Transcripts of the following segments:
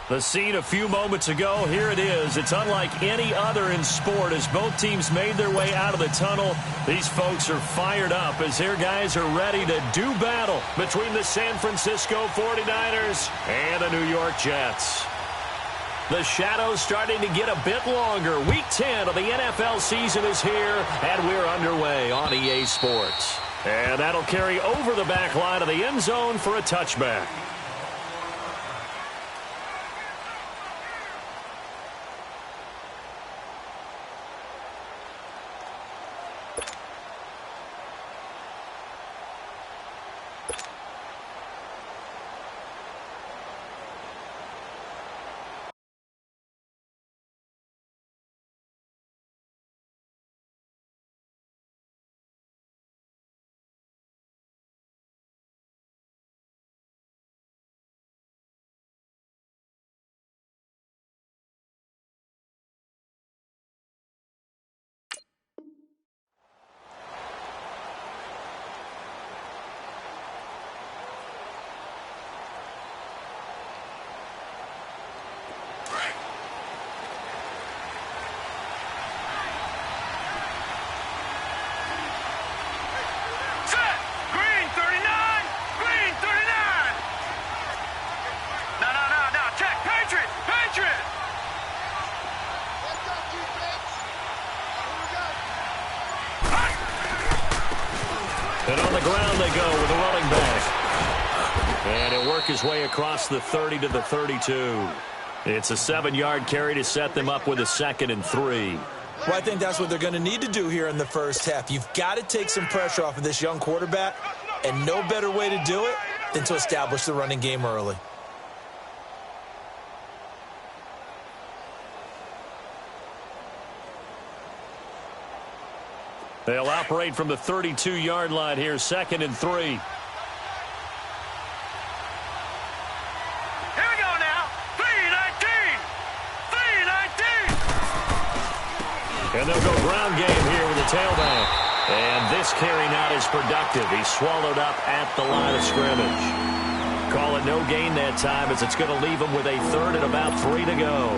The scene a few moments ago, here it is. It's unlike any other in sport as both teams made their way out of the tunnel. These folks are fired up as their guys are ready to do battle between the San Francisco 49ers and the New York Jets. The shadow's starting to get a bit longer. Week 10 of the NFL season is here, and we're underway on EA Sports. And that'll carry over the back line of the end zone for a touchback. And on the ground they go with a running back. And he'll work his way across the 30 to the 32. It's a 7-yard carry to set them up with a 2nd and 3. Well, I think that's what they're going to need to do here in the first half. You've got to take some pressure off of this young quarterback, and no better way to do it than to establish the running game early. They'll operate from the 32-yard line here, 2nd and 3. Here we go now. 3-19. 3-19. And they'll go ground game here with the tailback. And this carry not as productive. He's swallowed up at the line of scrimmage. Call it no gain that time as it's going to leave him with a 3rd and about 3 to go.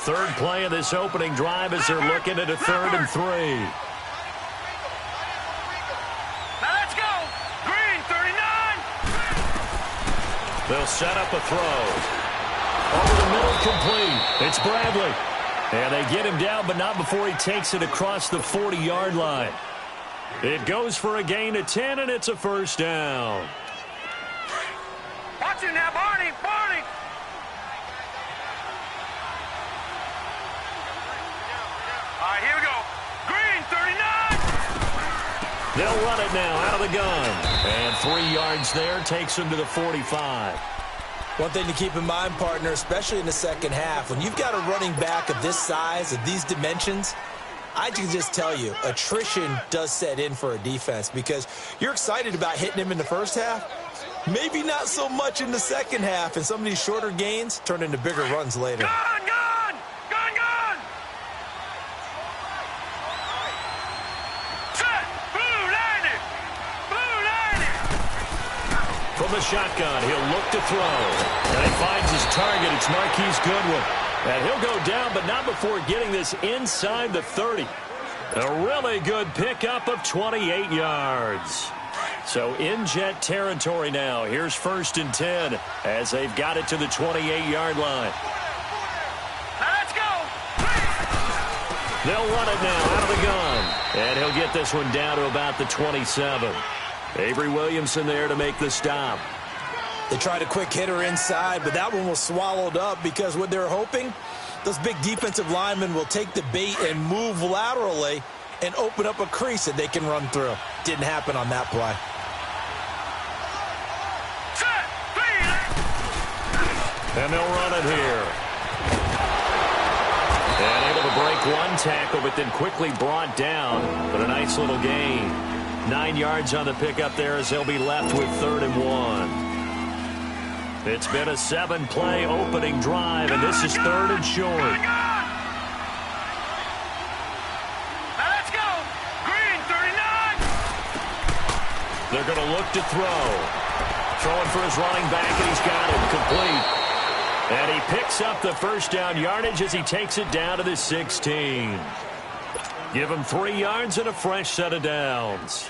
Third play of this opening drive as they're looking at a 3rd and 3. Now let's go. Green, 39. They'll set up a throw. Over the middle, complete. It's Bradley. And they get him down, but not before he takes it across the 40-yard line. It goes for a gain of 10, and it's a 1st down. Watch it now, Barney. Barney. All right, here we go. Green, 39. They'll run it now out of the gun. And 3 yards there takes them to the 45. One thing to keep in mind, partner, especially in the second half, when you've got a running back of this size, of these dimensions, I can just tell you, attrition does set in for a defense because you're excited about hitting him in the first half. Maybe not so much in the second half, and some of these shorter gains turn into bigger runs later. Gun, gun. Gun, gun. Set. Blue 90. Blue 90. From the shotgun, he'll look to throw. And he finds his target. It's Marquise Goodwin. And he'll go down, but not before getting this inside the 30. A really good pickup of 28 yards. So in Jet territory now. Here's 1st and 10 as they've got it to the 28-yard line. Now let's go. They'll run it now out of the gun. And he'll get this one down to about the 27. Avery Williamson there to make the stop. They tried a quick hitter inside, but that one was swallowed up because what they're hoping, those big defensive linemen will take the bait and move laterally and open up a crease that they can run through. Didn't happen on that play. And they'll run it here. And able to break one tackle, but then quickly brought down. But a nice little gain. 9 yards on the pickup there as they'll be left with 3rd and 1. It's been a 7-play opening drive, and this is 3rd and short. They're going to look to throw. Throwing for his running back, and he's got it complete. And he picks up the first down yardage as he takes it down to the 16. Give him 3 yards and a fresh set of downs.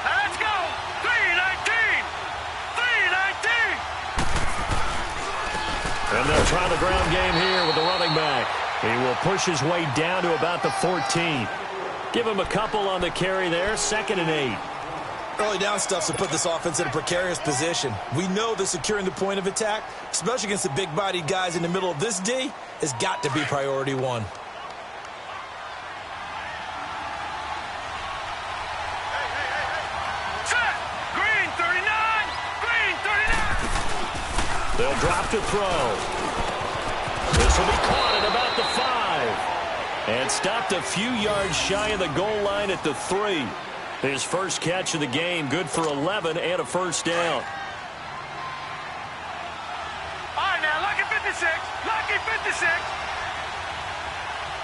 Let's go. 3-19. 3-19. And they'll try the ground game here with the running back. He will push his way down to about the 14. Give him a couple on the carry there. 2nd and 8. Early down stuffs will put this offense in a precarious position. We know that securing the point of attack, especially against the big-bodied guys in the middle of this D, has got to be priority 1. Set. Green 39. Green 39. They'll drop to throw. This will be caught at about the 5. And stopped a few yards shy of the goal line at the 3. His first catch of the game, good for 11 and a first down. All right, now, lucky 56. Lucky 56.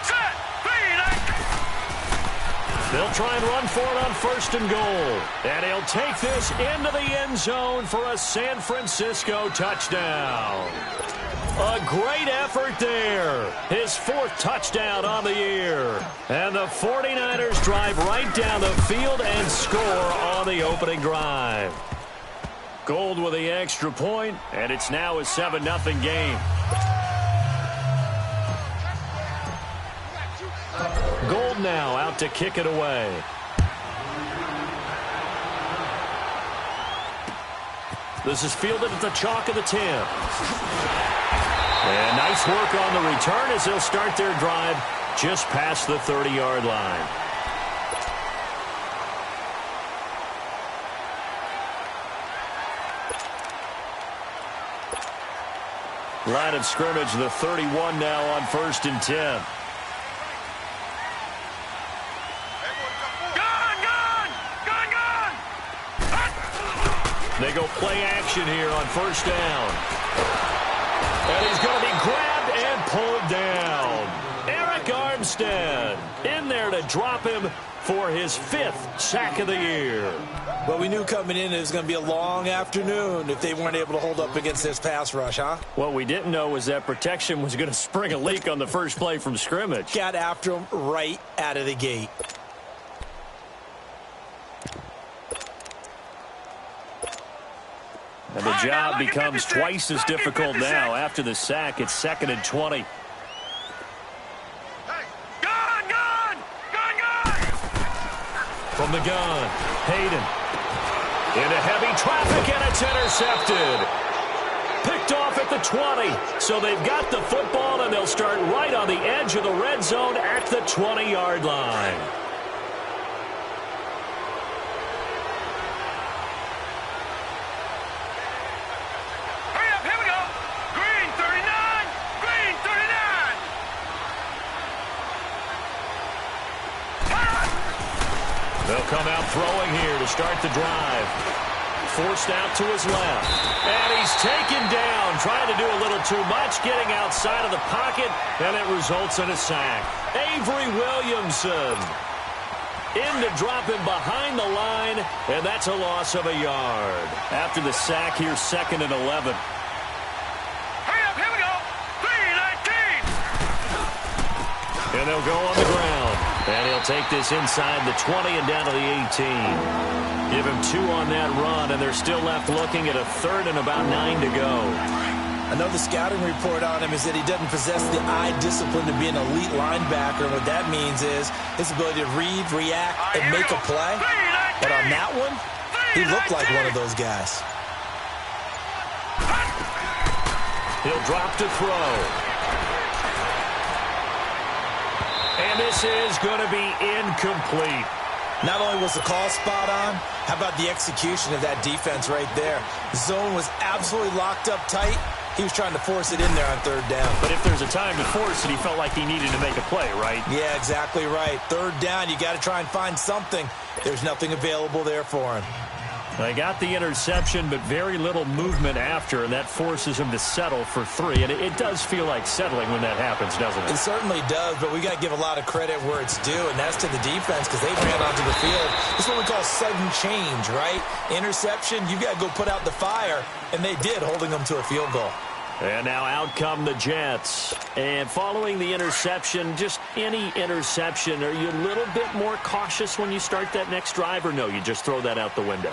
Set. 3-19. They'll try and run for it on 1st and goal. And he'll take this into the end zone for a San Francisco touchdown. A great effort there. His 4th touchdown on the year. And the 49ers drive right down the field and score on the opening drive. Gold with the extra point, and it's now a 7-0 game. Gold now out to kick it away. This is fielded at the chalk of the 10. And nice work on the return as they'll start their drive just past the 30-yard line. Line of scrimmage, the 31 now on 1st and 10. They go play action here on 1st down. And he's going to be grabbed and pulled down. Eric Armstead in there to drop him for his 5th sack of the year. Well, we knew coming in it was going to be a long afternoon if they weren't able to hold up against this pass rush, huh? What we didn't know was that protection was going to spring a leak on the first play from scrimmage. Got after him right out of the gate. And the job becomes twice as difficult now after the sack. It's 2nd and 20. From the gun, Hayden. Into heavy traffic, and it's intercepted. Picked off at the 20. So they've got the football, and they'll start right on the edge of the red zone at the 20-yard line. They'll come out throwing here to start the drive. Forced out to his left. And he's taken down, trying to do a little too much, getting outside of the pocket, and it results in a sack. Avery Williamson in to drop him behind the line, and that's a loss of a yard. After the sack, here's 2nd and 11. Hurry up, here we go. 3-19. And they'll go on the ground. And he'll take this inside the 20 and down to the 18. Give him 2 on that run, and they're still left looking at a 3rd and about 9 to go. I know the scouting report on him is that he doesn't possess the eye discipline to be an elite linebacker. And what that means is his ability to read, react, and make a play. But on that one, he looked like one of those guys. He'll drop to throw. And this is going to be incomplete. Not only was the call spot on, how about the execution of that defense right there? The zone was absolutely locked up tight. He was trying to force it in there on 3rd down. But if there's a time to force it, he felt like he needed to make a play, right? Yeah, exactly right. 3rd down, you got to try and find something. There's nothing available there for him. They got the interception, but very little movement after, and that forces him to settle for 3. And it does feel like settling when that happens, doesn't it? It certainly does, but we got to give a lot of credit where it's due, and that's to the defense because they ran onto the field. This is what we call sudden change, right? Interception, you've got to go put out the fire, and they did, holding them to a field goal. And now out come the Jets. And following the interception, just any interception, are you a little bit more cautious when you start that next drive, or no, you just throw that out the window?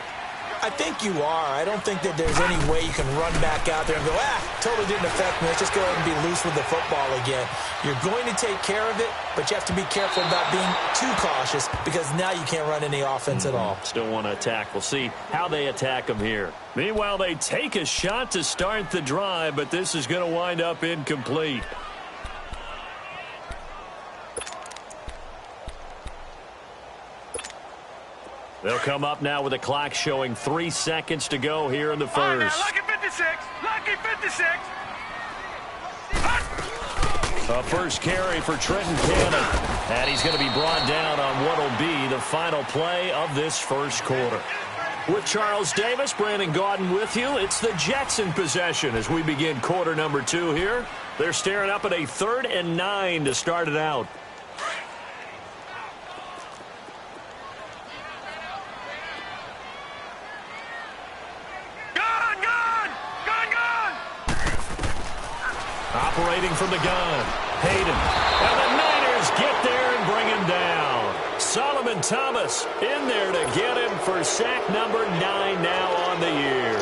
I think you are. I don't think that there's any way you can run back out there and go, totally didn't affect me. Let's just go ahead and be loose with the football again. You're going to take care of it, but you have to be careful about being too cautious because now you can't run any offense at all. Still want to attack. We'll see how they attack them here. Meanwhile, they take a shot to start the drive, but this is going to wind up incomplete. They'll come up now with a clock showing 3 seconds to go here in the first. Lucky 56. Lucky 56. A first carry for Trenton Cannon. And he's going to be brought down on what will be the final play of this first quarter. With Charles Davis, Brandon Gaudin with you. It's the Jets in possession as we begin quarter number 2 here. They're staring up at a 3rd and 9 to start it out. Operating from the gun, Hayden. And the Niners get there and bring him down. Solomon Thomas in there to get him for sack number 9 now on the year.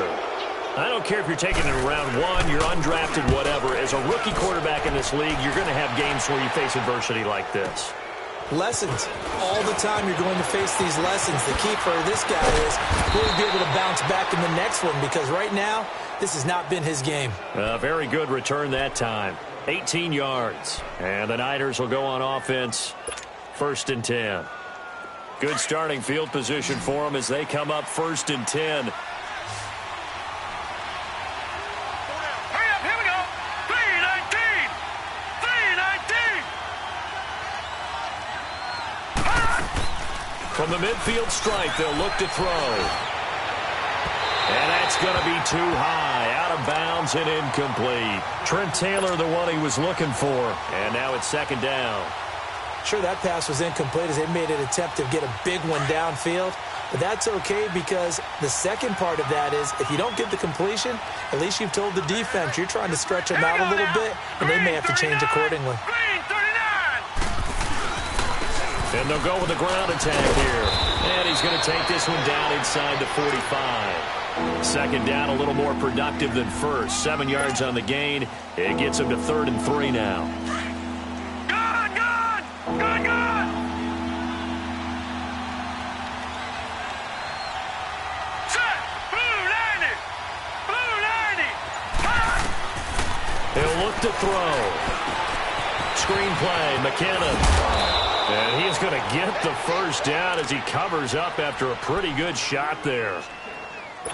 I don't care if you're taking it in round 1, you're undrafted, whatever. As a rookie quarterback in this league, you're going to have games where you face adversity like this. Lessons. All the time you're going to face these lessons. The key for this guy is will he be able to bounce back in the next one because right now, this has not been his game. A very good return that time. 18 yards. And the Niners will go on offense. 1st and 10. Good starting field position for them as they come up 1st and 10. Hurry up, here we go. 319. 319. From the midfield stripe, they'll look to throw. And that's going to be too high, out of bounds and incomplete. Trent Taylor, the one he was looking for. And now it's 2nd down. Sure, that pass was incomplete as they made an attempt to get a big one downfield. But that's okay because the second part of that is if you don't get the completion, at least you've told the defense you're trying to stretch them out a little bit, and they may have to change accordingly. And they'll go with the ground attack here. And he's going to take this one down inside the 45. 2nd down, a little more productive than first. 7 yards on the gain. It gets him to 3rd and 3 now. Good. Set. Blue 90. Blue 90. He'll look to throw. Screenplay, McKinnon. And he's going to get the 1st down as he covers up after a pretty good shot there.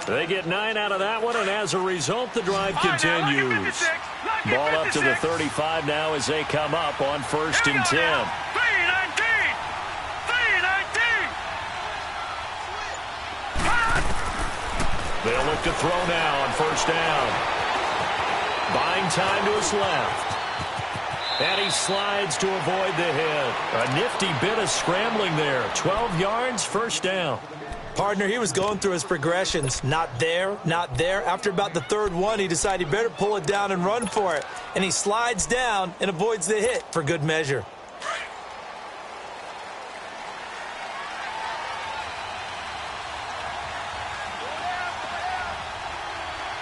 They get 9 out of that one, and as a result, the drive continues. Ball up to the 35 now as they come up on 1st and 10. 319. 319. They'll look to throw now on 1st down. Buying time to his left. And he slides to avoid the hit. A nifty bit of scrambling there. 12 yards, 1st down. Partner, he was going through his progressions. Not there, not there. After about the 3rd one, he decided he better pull it down and run for it. And he slides down and avoids the hit for good measure.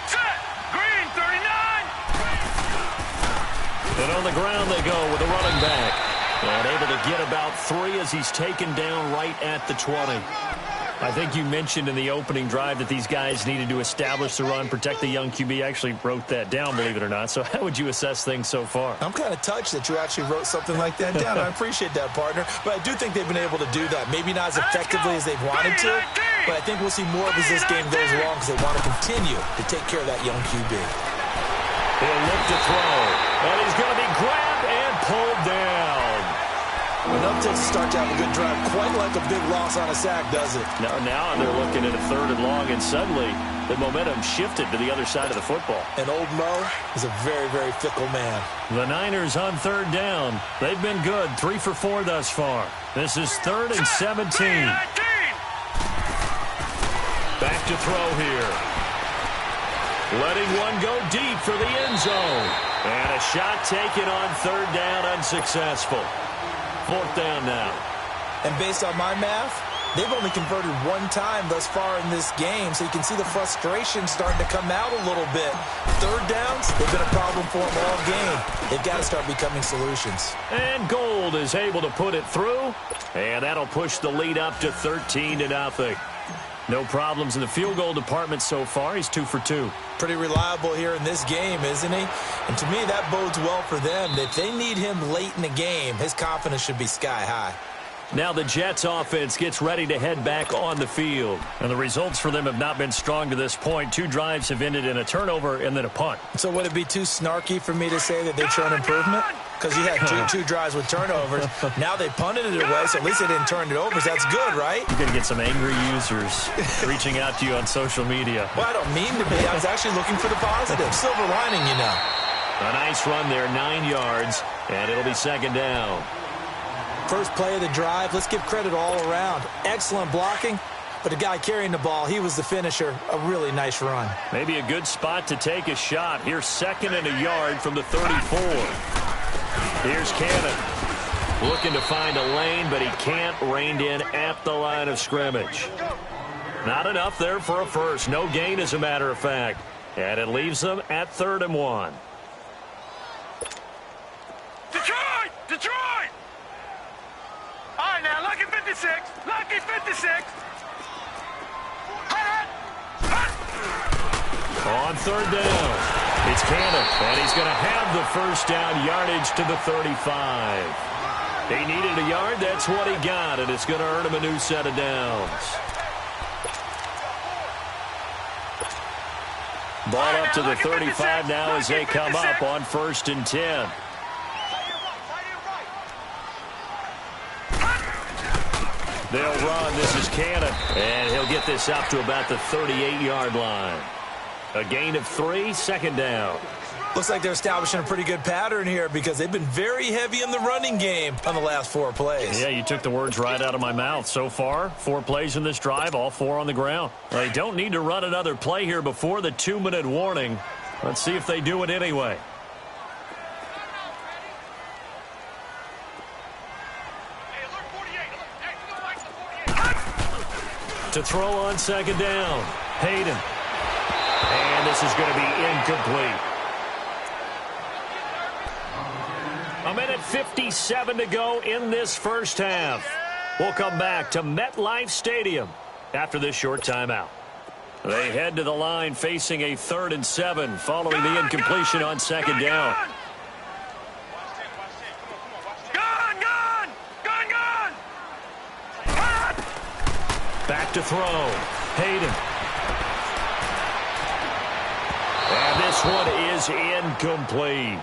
Set. Green 39. And on the ground they go with the running back. And able to get about 3 as he's taken down right at the 20. I think you mentioned in the opening drive that these guys needed to establish the run, protect the young QB. I actually wrote that down, believe it or not. So how would you assess things so far? I'm kind of touched that you actually wrote something like that down. I appreciate that, partner. But I do think they've been able to do that. Maybe not as effectively as they've wanted to, but I think we'll see more of as this game goes along because they want to continue to take care of that young QB. He'll look to throw, and he's going to be grabbed and pulled down. Enough takes a start to have a good drive. Quite like a big loss on a sack, does it? Now they're looking at a 3rd and long, and suddenly the momentum shifted to the other side of the football. And old Mo is a very, very fickle man. The Niners on 3rd down. They've been good, 3 for 4 thus far. This is 3rd and 17. Back to throw here. Letting one go deep for the end zone. And a shot taken on 3rd down, unsuccessful. 4th down now. And based on my math, they've only converted 1 time thus far in this game, so you can see the frustration starting to come out a little bit. 3rd downs, they've been a problem for them all game. They've got to start becoming solutions. And Gold is able to put it through, and that'll push the lead up to 13-0. No problems in the field goal department so far. He's 2 for 2. Pretty reliable here in this game, isn't he? And to me, that bodes well for them. If they need him late in the game, his confidence should be sky high. Now the Jets offense gets ready to head back on the field. And the results for them have not been strong to this point. 2 drives have ended in a turnover and then a punt. So would it be too snarky for me to say that they've shown improvement? Because you had two drives with turnovers. Now they punted it away, so at least they didn't turn it over. So that's good, right? You're going to get some angry users reaching out to you on social media. Well, I don't mean to be. I was actually looking for the positive. Silver lining, you know. A nice run there, 9 yards, and it'll be 2nd down. First play of the drive, let's give credit all around. Excellent blocking, but the guy carrying the ball, he was the finisher. A really nice run. Maybe a good spot to take a shot. Here's 2nd and a yard from the 34. Here's Cannon. Looking to find a lane, but he can't. Reined in at the line of scrimmage. Not enough there for a first. No gain, as a matter of fact. And it leaves them at 3rd and 1. Detroit! Detroit! All right, now, lucky 56. Lucky 56. On 3rd down, it's Cannon, and he's going to have the first down, yardage to the 35. He needed a yard, that's what he got, and it's going to earn him a new set of downs. Ball up to the 35 now as they come up on 1st and 10. They'll run. This is Cannon, and he'll get this up to about the 38-yard line. A gain of 3, 2nd down. Looks like they're establishing a pretty good pattern here because they've been very heavy in the running game on the last 4 plays. Yeah, you took the words right out of my mouth. So far, 4 plays in this drive, all 4 on the ground. They don't need to run another play here before the 2-minute warning. Let's see if they do it anyway. To throw on 2nd down. Hayden. And this is going to be incomplete. A minute 57 to go in this first half. We'll come back to MetLife Stadium after this short timeout. They head to the line facing a 3rd and 7 following the incompletion on 2nd down. Back to throw. Hayden. And this one is incomplete.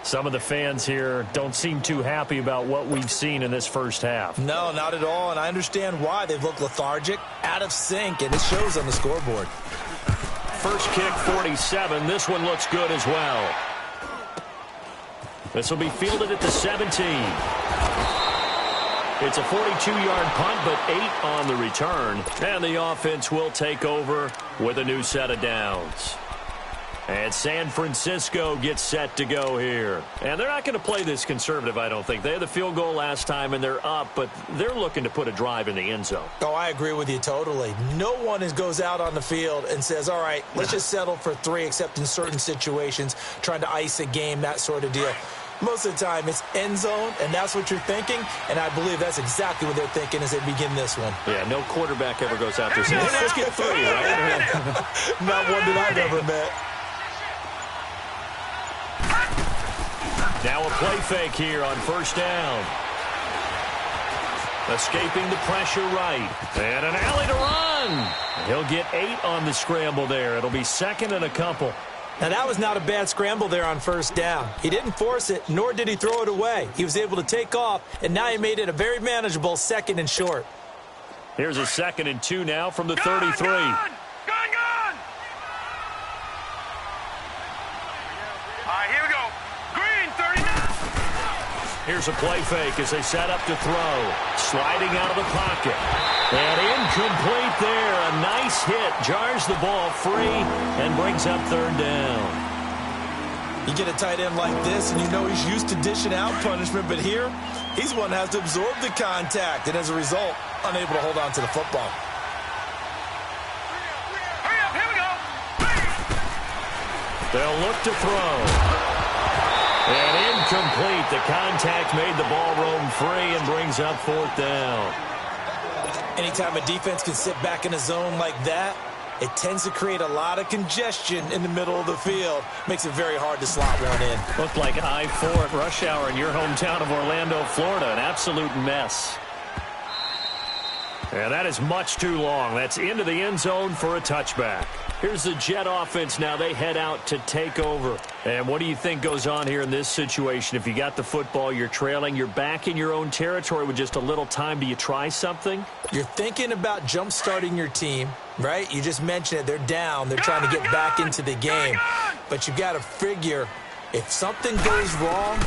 Some of the fans here don't seem too happy about what we've seen in this first half. No, not at all, and I understand why. They've looked lethargic, out of sync, and it shows on the scoreboard. First kick, 47. This one looks good as well. This will be fielded at the 17. It's a 42-yard punt, but 8 on the return. And the offense will take over with a new set of downs. And San Francisco gets set to go here. And they're not going to play this conservative, I don't think. They had the field goal last time, and they're up, but they're looking to put a drive in the end zone. Oh, I agree with you totally. No one goes out on the field and says, all right, let's just settle for 3, except in certain situations, trying to ice a game, that sort of deal. Most of the time, it's end zone, and that's what you're thinking, and I believe that's exactly what they're thinking as they begin this one. Yeah, no quarterback ever goes out there saying, let's get 3, right? Not one that I've ever met. Now a play fake here on 1st down. Escaping the pressure right. And an alley to run. He'll get 8 on the scramble there. It'll be 2nd and a couple. Now, that was not a bad scramble there on first down. He didn't force it, nor did he throw it away. He was able to take off, and now he made it a very manageable 2nd and short. Here's a 2nd and 2 now from the 33. Gone! All right, here we go. Green, 39. Here's a play fake as they set up to throw. Sliding out of the pocket. And incomplete there. A nice hit. Jars the ball free and brings up 3rd down. You get a tight end like this, and you know he's used to dishing out punishment, but here, he's one that has to absorb the contact, and as a result, unable to hold on to the football. Hurry up, here we go. They'll look to throw. And incomplete. The contact made the ball roam free and brings up 4th down. Anytime a defense can sit back in a zone like that, it tends to create a lot of congestion in the middle of the field. Makes it very hard to slot one in. Looked like I-4 at rush hour in your hometown of Orlando, Florida. An absolute mess. And that is much too long. That's into the end zone for a touchback. Here's the Jet offense now. They head out to take over. And what do you think goes on here in this situation? If you got the football, you're trailing, you're back in your own territory with just a little time. Do you try something? You're thinking about jump-starting your team, right? You just mentioned it. They're down. They're trying to get back into the game. But you've got to figure if something goes wrong,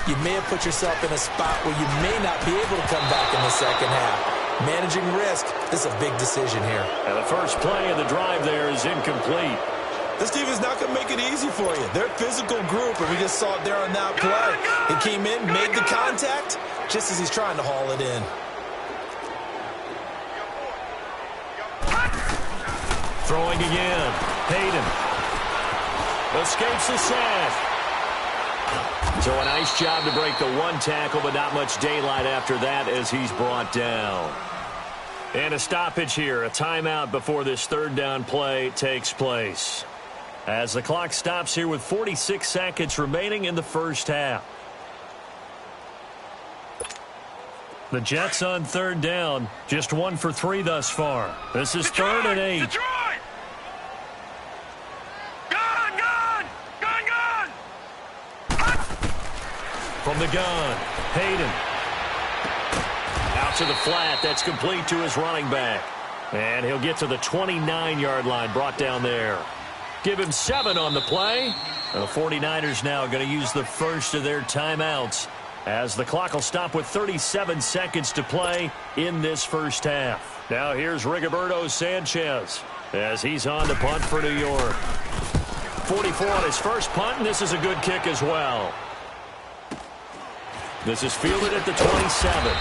you may have put yourself in a spot where you may not be able to come back in the second half. Managing risk, this is a big decision here. And the first play of the drive there is incomplete. This team is not going to make it easy for you. They're a physical group, and we just saw it there on that play. He came in, made the contact, just as he's trying to haul it in. Throwing again. Hayden escapes the sack. So a nice job to break the one tackle, but not much daylight after that as he's brought down. And a stoppage here, a timeout before this 3rd down play takes place. As the clock stops here with 46 seconds remaining in the first half. The Jets on 3rd down, just 1 for 3 thus far. This is Detroit, 3rd and 8. Detroit! Gone! From the gun, Hayden. Out to the flat. That's complete to his running back. And he'll get to the 29-yard line, brought down there. Give him 7 on the play. And the 49ers now going to use the first of their timeouts as the clock will stop with 37 seconds to play in this first half. Now here's Rigoberto Sanchez as he's on to punt for New York. 44 on his first punt, and this is a good kick as well. This is fielded at the 27.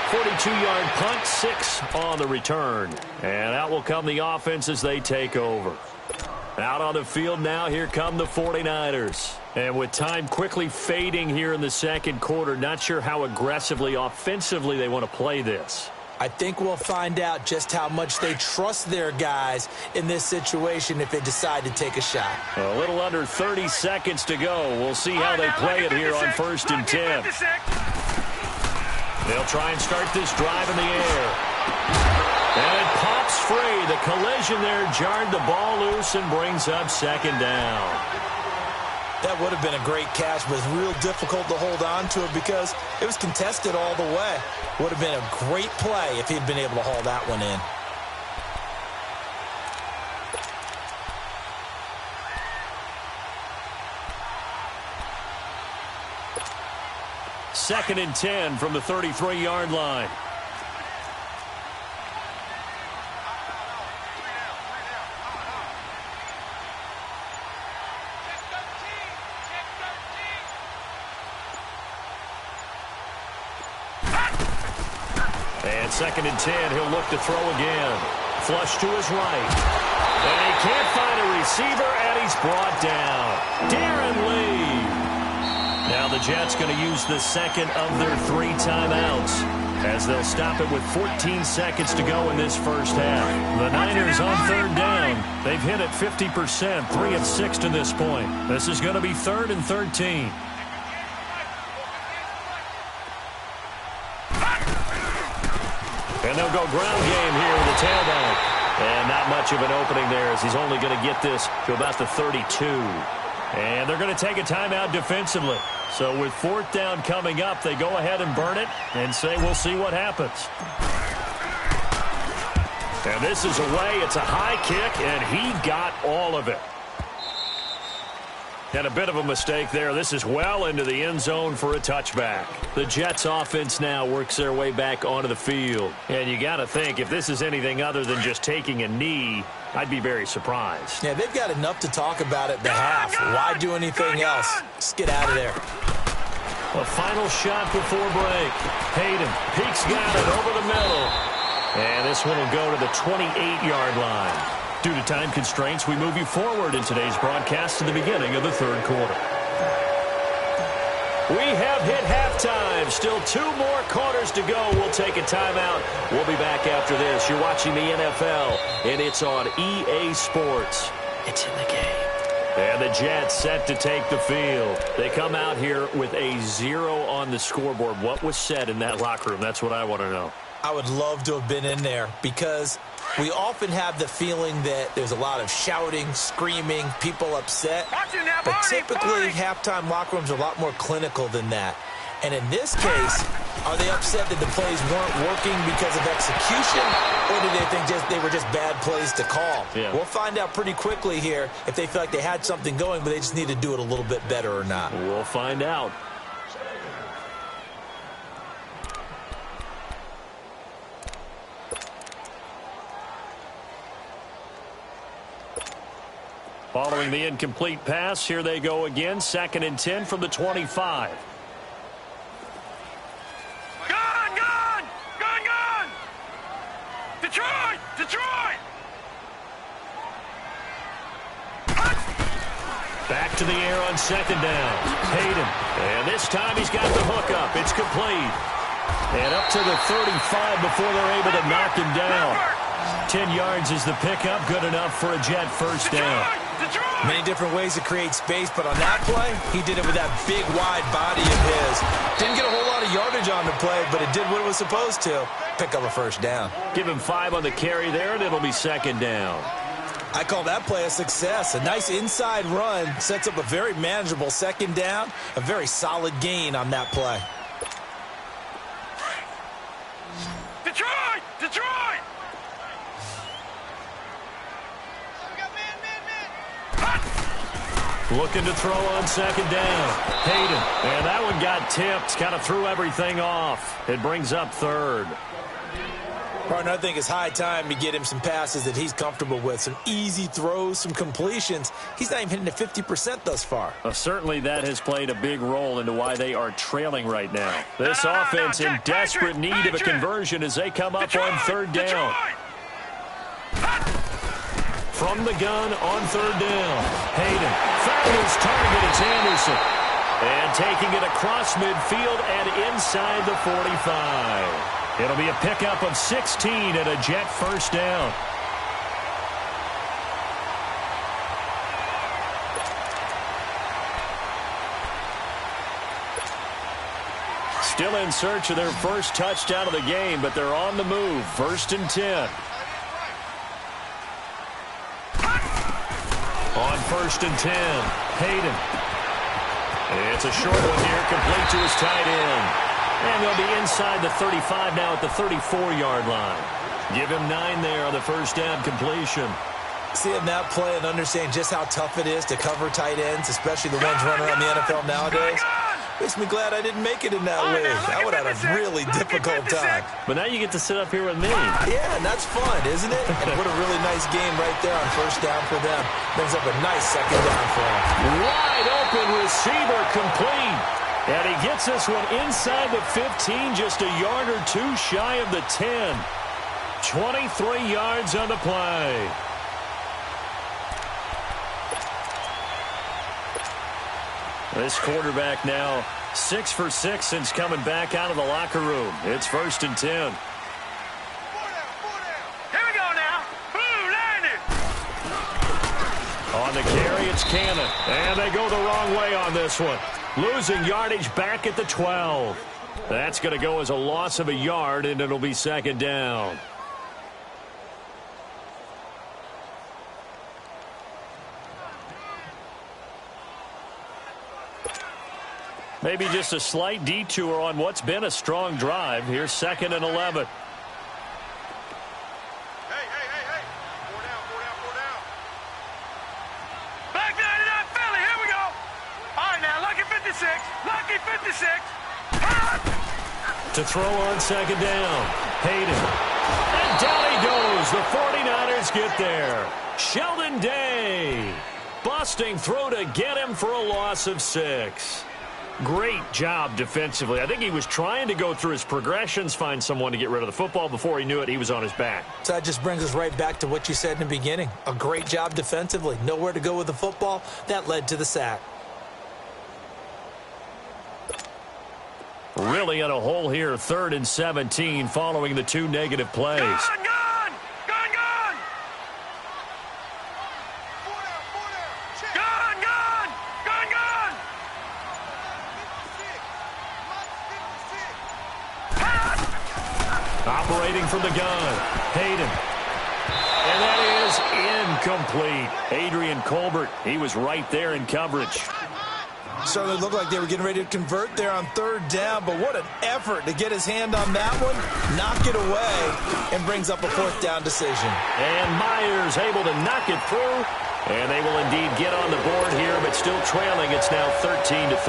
42-yard punt, 6 on the return. And out will come the offense as they take over. Out on the field now, here come the 49ers. And with time quickly fading here in the second quarter, not sure how aggressively, offensively they want to play this. I think we'll find out just how much they trust their guys in this situation if they decide to take a shot. A little under 30 seconds to go. We'll see how they play it here on 1st and 10. They'll try and start this drive in the air. And it pops free. The collision there jarred the ball loose and brings up 2nd down. That would have been a great catch, but it's real difficult to hold on to it because it was contested all the way. Would have been a great play if he'd been able to haul that one in. Second and 10 from the 33-yard line. And 2nd and 10, he'll look to throw again. Flush to his right. And he can't find a receiver, and he's brought down. Darren Lee. Now the Jets going to use the second of their 3 timeouts as they'll stop it with 14 seconds to go in this first half. The Niners on 3rd down. They've hit it 50%, 3 of 6 to this point. This is going to be 3rd and 13. And they'll go ground game here with the tailback. And not much of an opening there as he's only going to get this to about the 32. And they're going to take a timeout defensively. So with fourth down coming up, they go ahead and burn it and say we'll see what happens. And this is away. It's a high kick, and he got all of it. And a bit of a mistake there. This is well into the end zone for a touchback. The Jets offense now works their way back onto the field. And you got to think, if this is anything other than just taking a knee, I'd be very surprised. Yeah, they've got enough to talk about at the half. Why do anything else? Just get out of there. A final shot before break. Hayden, Peek's got it over the middle. And this one will go to the 28-yard line. Due to time constraints, we move you forward in today's broadcast to the beginning of the third quarter. We have hit halftime. Still 2 more quarters to go. We'll take a timeout. We'll be back after this. You're watching the NFL, and it's on EA Sports. It's in the game. And the Jets set to take the field. They come out here with a 0 on the scoreboard. What was said in that locker room? That's what I want to know. I would love to have been in there because we often have the feeling that there's a lot of shouting, screaming, people upset. But typically, halftime locker rooms are a lot more clinical than that. And in this case, are they upset that the plays weren't working because of execution, or do they think they were just bad plays to call? Yeah. We'll find out pretty quickly here if they feel like they had something going, but they just need to do it a little bit better or not. We'll find out. Following the incomplete pass, here they go again. 2nd and 10 from the 25. Gone! Detroit! Back to the air on 2nd down. Hayden. And this time he's got the hook up. It's complete. And up to the 35 before they're able to knock him down. 10 yards is the pickup. Good enough for a Jet first down. Many different ways to create space, but on that play, he did it with that big, wide body of his. Didn't get a whole lot of yardage on the play, but it did what it was supposed to. Pick up a first down. Give him 5 on the carry there, and it'll be 2nd down. I call that play a success. A nice inside run sets up a very manageable 2nd down. A very solid gain on that play. Detroit! Looking to throw on 2nd down. Hayden. And that one got tipped. Kind of threw everything off. It brings up 3rd. Partner, I think it's high time to get him some passes that he's comfortable with. Some easy throws, some completions. He's not even hitting to 50% thus far. Certainly that has played a big role into why they are trailing right now. This offense in desperate need of a conversion as they come up on 3rd down. From the gun on 3rd down. Hayden found his target. It's Anderson. And taking it across midfield and inside the 45. It'll be a pickup of 16 and a Jet first down. Still in search of their first touchdown of the game, but they're on the move. 1st and 10. On 1st and 10, Hayden. It's a short one here, complete to his tight end. And they'll be inside the 35 now at the 34-yard line. Give him 9 there on the first down completion. Seeing that play and understanding just how tough it is to cover tight ends, especially the ones running around the NFL nowadays, makes me glad I didn't make it in that way. I would have a really difficult time. But now you get to sit up here with me. Yeah, and that's fun, isn't it? And what a really nice game right there on first down for them. Brings up a nice 2nd down for them. Wide open receiver complete. And he gets this one inside the 15, just a yard or 2 shy of the 10. 23 yards on the play. This quarterback now 6 for 6 since coming back out of the locker room. It's 1st and 10. Here we go now. Blue landed. On the carry, it's Cannon. And they go the wrong way on this one. Losing yardage back at the 12. That's going to go as a loss of a yard, and it'll be 2nd down. Maybe just a slight detour on what's been a strong drive. Here's 2nd and 11. Hey. 4 down. Back 99 Philly, here we go. All right, now, lucky 56. To throw on 2nd down. Hayden. And down he goes. The 49ers get there. Sheldon Day. Busting through to get him for a loss of 6. Great job defensively. I think he was trying to go through his progressions, find someone to get rid of the football. Before he knew it, he was on his back. So that just brings us right back to what you said in the beginning. A great job defensively. Nowhere to go with the football. That led to the sack. Really in a hole here, 3rd and 17 following the 2 negative plays. Gone. 4 down. Gone. Operating from the gun, Hayden. And that is incomplete. Adrian Colbert, he was right there in coverage. Certainly looked like they were getting ready to convert there on 3rd down, but what an effort to get his hand on that one, knock it away, and brings up a 4th down decision. And Myers able to knock it through, and they will indeed get on the board here, but still trailing. It's now 13-3.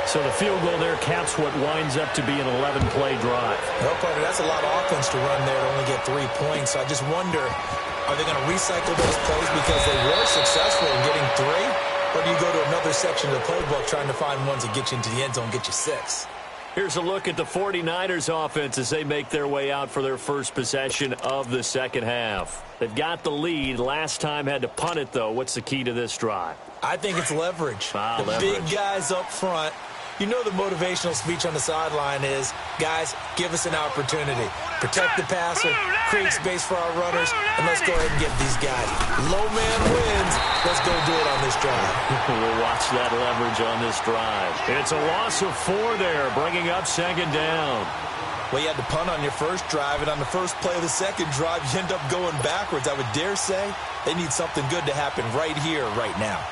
So the field goal there caps what winds up to be an 11-play drive. No, partner, that's a lot of offense to run there to only get 3 points. So I just wonder, are they going to recycle those plays because they were successful in getting 3? Or do you go to another section of the playbook trying to find ones that get you into the end zone, get you 6? Here's a look at the 49ers offense as they make their way out for their first possession of the second half. They've got the lead. Last time had to punt it, though. What's the key to this drive? I think it's leverage. Leverage. Big guys up front. You know the motivational speech on the sideline is, guys, give us an opportunity. Protect the passer, create space for our runners, and let's go ahead and get these guys. Low man wins. Let's go do it on this drive. We'll watch that leverage on this drive. It's a loss of 4 there, bringing up 2nd down. Well, you had to punt on your first drive, and on the first play of the second drive, you end up going backwards. I would dare say they need something good to happen right here, right now.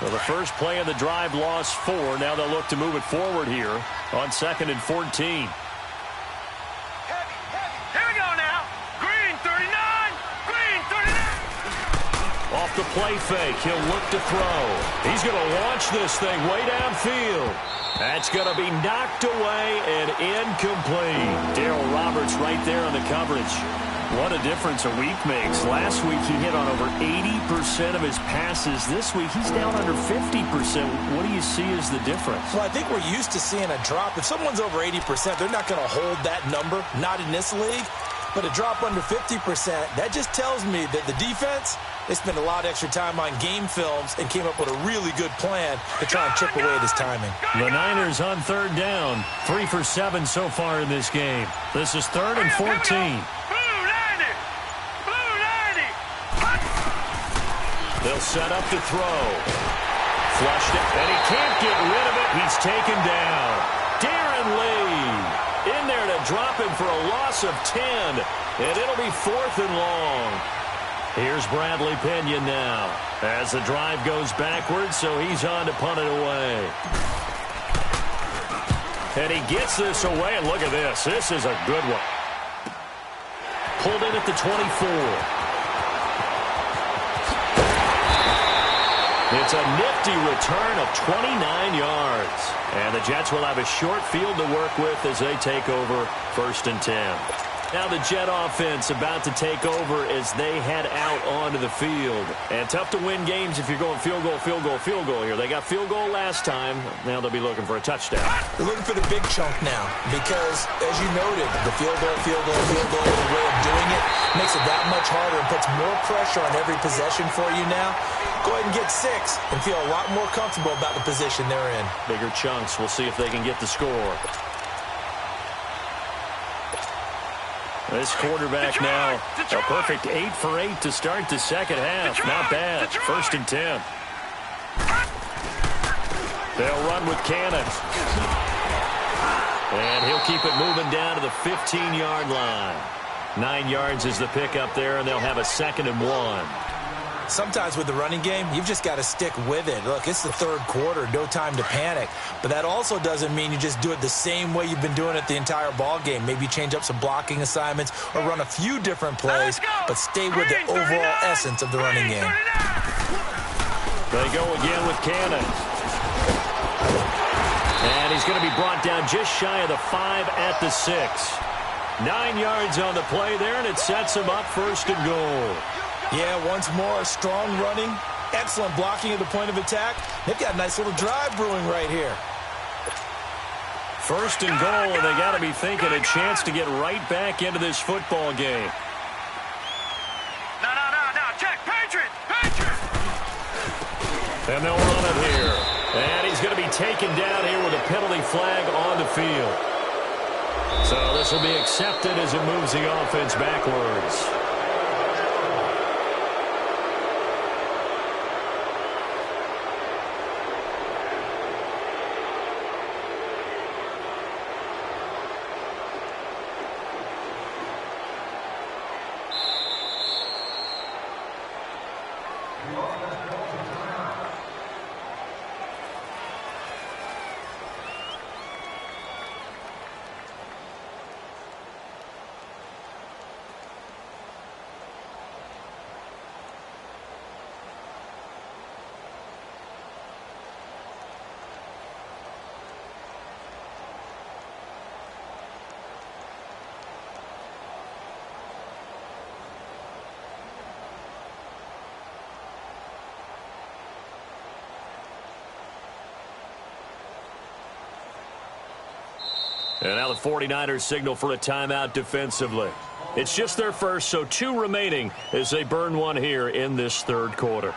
Well, the first play of the drive lost 4. Now they'll look to move it forward here on 2nd and 14. Here we go now. Green 39. Off the play fake, he'll look to throw. He's going to launch this thing way downfield. That's going to be knocked away and incomplete. Darryl Roberts right there on the coverage. What a difference a week makes. Last week he hit on over 80% of his passes. This week he's down under 50%. What do you see as the difference? Well, I think we're used to seeing a drop. If someone's over 80%, they're not going to hold that number, not in this league. But a drop under 50%, that just tells me that the defense, they spent a lot of extra time on game films and came up with a really good plan to try and chip away at his timing. The Niners on 3rd down. 3 for 7 so far in this game. This is 3rd and 14. They'll set up to throw. Flushed it, and he can't get rid of it. He's taken down. Darren Lee in there to drop him for a loss of 10, and it'll be 4th and long. Here's Bradley Pinion now as the drive goes backwards, so he's on to punt it away. And he gets this away, and look at this. This is a good one. Pulled in at the 24. It's a nifty return of 29 yards. And the Jets will have a short field to work with as they take over 1st and 10. Now the Jet offense about to take over as they head out onto the field. And tough to win games if you're going field goal here. They got field goal last time. Now they'll be looking for a touchdown. They're looking for the big chunk now because, as you noted, the field goal, the way of doing it makes it that much harder and puts more pressure on every possession for you now. Go ahead and get 6 and feel a lot more comfortable about the position they're in. Bigger chunks. We'll see if they can get the score. This quarterback now, a perfect 8 for 8 to start the second half. Not bad. 1st and 10. They'll run with Cannon. And he'll keep it moving down to the 15-yard line. 9 yards is the pickup there, and they'll have a 2nd and 1. Sometimes with the running game, you've just got to stick with it. Look, it's the third quarter, no time to panic. But that also doesn't mean you just do it the same way you've been doing it the entire ball game. Maybe change up some blocking assignments or run a few different plays, but stay with the overall essence of the running game. They go again with Cannon. And he's going to be brought down just shy of the 5 at the 6. 9 yards on the play there, and it sets him up 1st and goal. Yeah, once more, strong running, excellent blocking at the point of attack. They've got a nice little drive brewing right here. 1st and goal, and they got to be thinking a chance to get right back into this football game. No, check, Patriots! And they'll run it here. And he's going to be taken down here with a penalty flag on the field. So this will be accepted as it moves the offense backwards. And now the 49ers signal for a timeout defensively. It's just their first, so 2 remaining as they burn one here in this third quarter.